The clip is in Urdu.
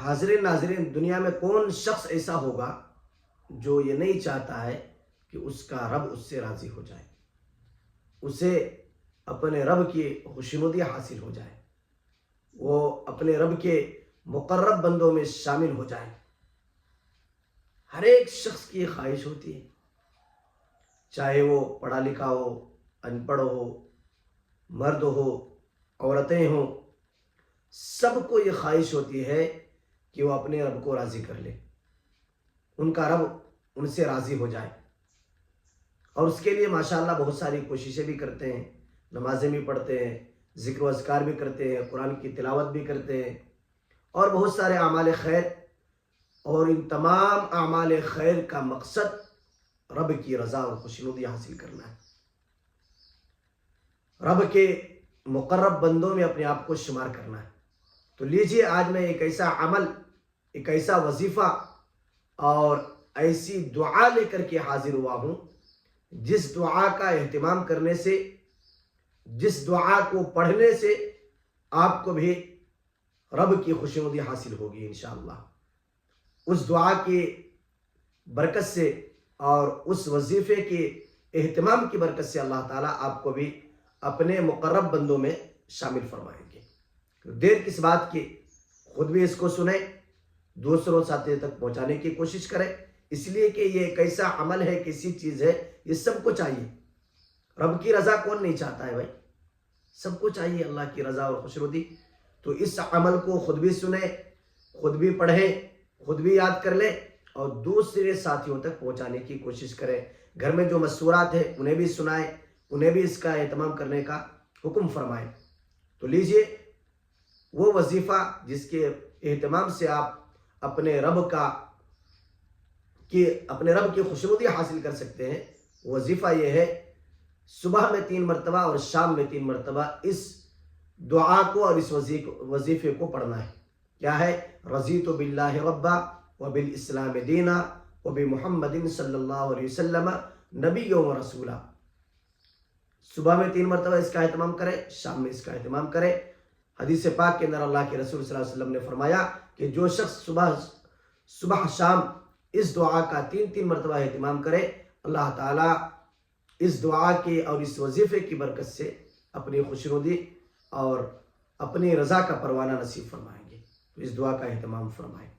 حاضرین ناظرین، دنیا میں کون شخص ایسا ہوگا جو یہ نہیں چاہتا ہے کہ اس کا رب اس سے راضی ہو جائے، اسے اپنے رب کی خوشنودی حاصل ہو جائے، وہ اپنے رب کے مقرب بندوں میں شامل ہو جائے۔ ہر ایک شخص کی یہ خواہش ہوتی ہے، چاہے وہ پڑھا لکھا ہو، ان پڑھ ہو، مرد ہو، عورتیں ہوں، سب کو یہ خواہش ہوتی ہے کہ وہ اپنے رب کو راضی کر لے، ان کا رب ان سے راضی ہو جائے۔ اور اس کے لیے ماشاءاللہ بہت ساری کوششیں بھی کرتے ہیں، نمازیں بھی پڑھتے ہیں، ذکر و اذکار بھی کرتے ہیں، قرآن کی تلاوت بھی کرتے ہیں، اور بہت سارے اعمال خیر۔ اور ان تمام اعمال خیر کا مقصد رب کی رضا اور خوشنودی حاصل کرنا ہے، رب کے مقرب بندوں میں اپنے آپ کو شمار کرنا ہے۔ تو لیجئے آج میں ایک ایسا عمل، ایک ایسا وظیفہ اور ایسی دعا لے کر کے حاضر ہوا ہوں، جس دعا کا اہتمام کرنے سے، جس دعا کو پڑھنے سے آپ کو بھی رب کی خوشنودی حاصل ہوگی انشاءاللہ۔ اس دعا کی برکت سے اور اس وظیفے کے اہتمام کی برکت سے اللہ تعالیٰ آپ کو بھی اپنے مقرب بندوں میں شامل فرمائیں گے۔ دیر کس بات کی، خود بھی اس کو سنیں، دوسروں ساتھی تک پہنچانے کی کوشش کریں، اس لیے کہ یہ ایک ایسا عمل ہے، کیسی چیز ہے، یہ سب کو چاہیے۔ رب کی رضا کون نہیں چاہتا ہے بھائی؟ سب کو چاہیے اللہ کی رضا اور خوشنودی۔ تو اس عمل کو خود بھی سنیں، خود بھی پڑھیں، خود بھی یاد کر لیں، اور دوسرے ساتھیوں تک پہنچانے کی کوشش کریں۔ گھر میں جو مستورات ہیں انہیں بھی سنائیں، انہیں بھی اس کا اہتمام کرنے کا حکم فرمائیں۔ تو لیجئے وہ وظیفہ جس کے اہتمام سے آپ اپنے رب کی خوشنودی حاصل کر سکتے ہیں، وظیفہ یہ ہے، صبح میں 3 مرتبہ اور شام میں 3 مرتبہ اس دعا کو اور اس وظیفے کو پڑھنا ہے۔ کیا ہے؟ رضیت باللہ ربا وبالاسلام دینا وبمحمد صلی اللہ علیہ وسلم نبی و رسولہ۔ صبح میں 3 مرتبہ اس کا اہتمام کرے، شام میں اس کا اہتمام کرے۔ حدیث پاک کے اندر اللہ کے رسول صلی اللہ علیہ وسلم نے فرمایا کہ جو شخص صبح شام اس دعا کا 3 مرتبہ اہتمام کرے، اللہ تعالیٰ اس دعا کے اور اس وظیفے کی برکت سے اپنی خوشنودی اور اپنی رضا کا پروانہ نصیب فرمائیں گے۔ تو اس دعا کا اہتمام فرمائیں۔